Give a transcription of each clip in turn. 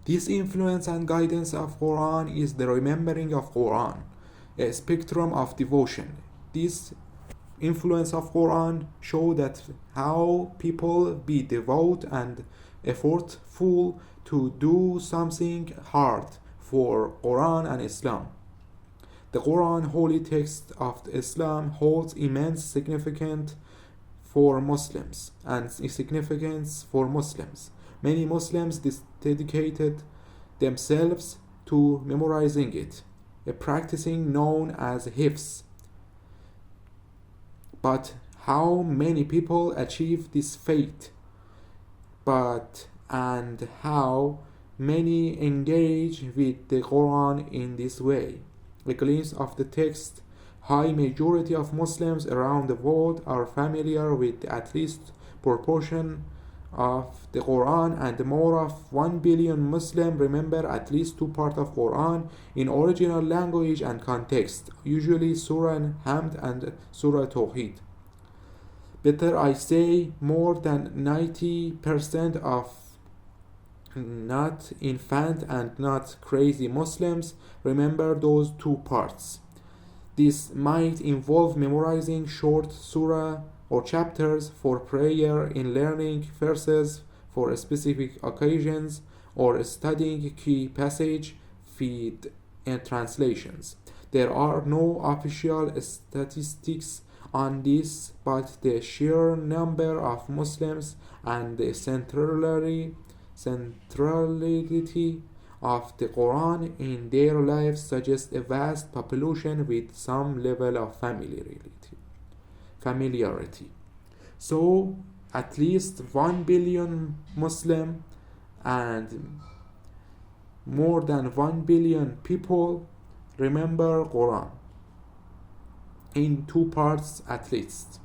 This influence and guidance of Quran is the remembering of Quran, a spectrum of devotion. This influence of Quran show that how people be devout and effortful to do something hard for Quran and Islam. The Quran, holy text of Islam, holds immense significance for Muslims and significance for Muslims. Many Muslims dedicated themselves to memorizing it, a practicing known as hifz. But how many people achieve this fate? And how many engage with the Quran in this way? A glimpse of the text. High majority of Muslims around the world are familiar with at least proportion of the Quran, and more of 1 billion Muslims remember at least two parts of Quran in original language and context, usually Surah Hamd and Surah Tawheed. Better I say more than 90% of not infant and not crazy Muslims remember those two parts. This might involve memorizing short surah or chapters for prayer, in learning verses for specific occasions, or studying key passage, feed, and translations. There are no official statistics on this, but the sheer number of Muslims and the centrality of the Quran in their lives suggests a vast population with some level of familiarity. So, at least 1 billion Muslim and more than 1 billion people remember Quran in two parts at least.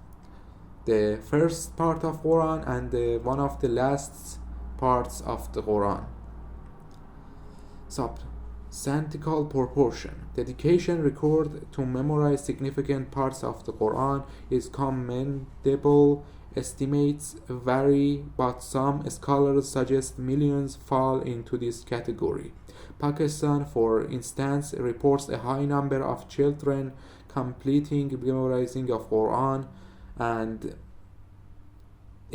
The first part of Quran and one of the last parts of the Quran. Substantial proportion. Dedication record to memorize significant parts of the Quran is commendable. Estimates vary, but some scholars suggest millions fall into this category. Pakistan, for instance, reports a high number of children completing memorizing of Quran and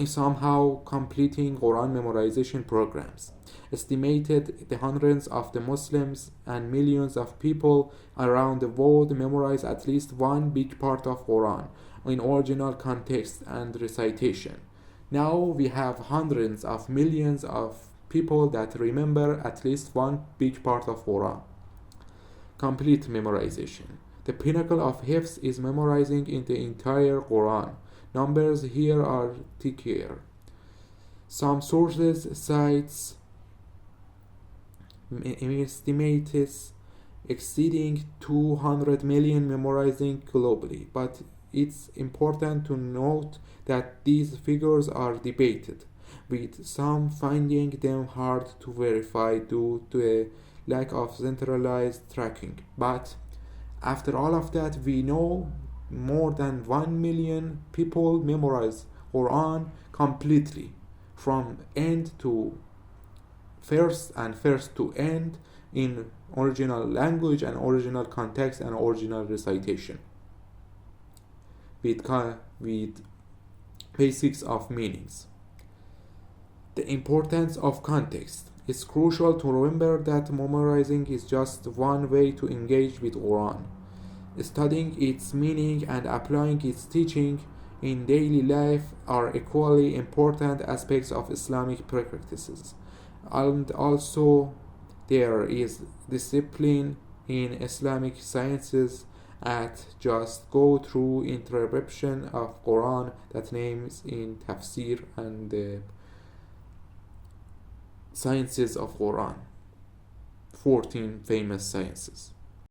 somehow completing Quran memorization programs. Estimated the hundreds of the Muslims and millions of people around the world memorize at least one big part of Quran in original context and recitation. Now we have hundreds of millions of people that remember at least one big part of Quran. Complete memorization. The pinnacle of hifz is memorizing in the entire Quran. Numbers here are trickier. Some sources cites estimates exceeding 200 million memorizing globally, but it's important to note that these figures are debated, with some finding them hard to verify due to a lack of centralized tracking. But after all of that, we know more than 1 million people memorize Quran completely from end to first and first to end in original language and original context and original recitation with basics of meanings. The importance of context. It's crucial to remember that memorizing is just one way to engage with Quran. Studying its meaning and applying its teaching in daily life are equally important aspects of Islamic practices. And also, there is discipline in Islamic sciences at just go through interpretation of Quran that names in tafsir and the sciences of Quran. 14 famous sciences.